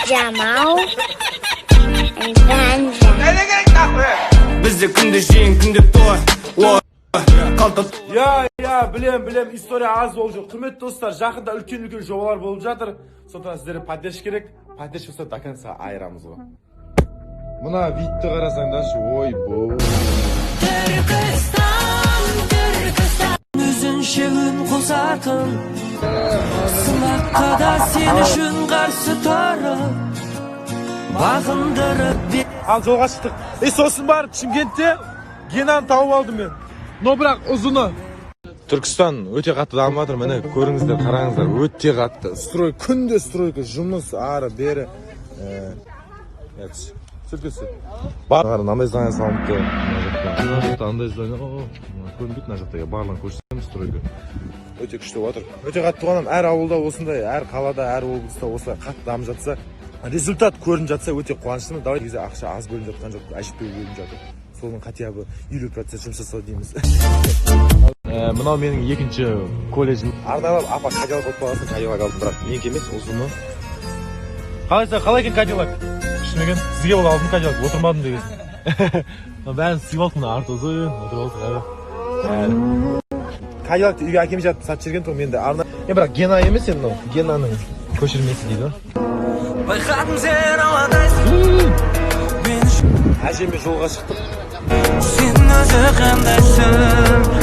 Jamal and Benja. Bizde күндіз жең күндеп той. Қалта. Ya bilem istoriya az olacak. Kıymetli dostlar, жақында үлкен жобалар болып жатыр. Сондықтан сіздерге поддержка керек. Поддержка болса до конца айырамыз ғой. Мына видті қарасаңдаршы, ойбой. Üzün şevin kusatın Sılakka da sen үшін қарсы тұрып Бағындырып бер Al жолға шықтық. Сосын барып Шымкентте Генаны тауып алдым мен. Но бірақ ұзыны. Түркістан өте қатты дамып жатыр. Міне көріңіздер, қараңыздар, өте қатты. Строй, күнде стройка, жұмыс ары бері. Сүркесі. Бар андай здание салыныпты. Андай здание. Көрінбейді мына жақта. Барлығын көрсетеміз стройка. Өте күшті отыр. Өте қатты туғанам. Әр ауылда осындай, әр қалада, әр облыста осылай қатты дамып жатса, результат көрініп жатса өте қуаныштымын. Давай кезде ақша аз бөлініп жатқан жоқ, әжептеу бөлініп жатыр. Соның хотя бы 50% жұмсаса дейміз. Мынау менің екінші колледжім. Арнайлап апа Кадиллак алып қаласын, Кадиллак алдым, бірақ менікі емес, ұзыны. Қалай екен Кадиллак? Күшті екен. Сізге ол алдым Кадиллак, отырмадым деген. Бәрін сыйып алдым, арты ұзын, отырып алдық. Кадиллакты үйге әкем жатып сатып жіберген тұғым енді арна. Бірақ Гена емес енді мынау, Генаның көшірмесі дейді. Байқадым сен ауадайсың Әжеме жолға шықтық. Сен өзі қандайсың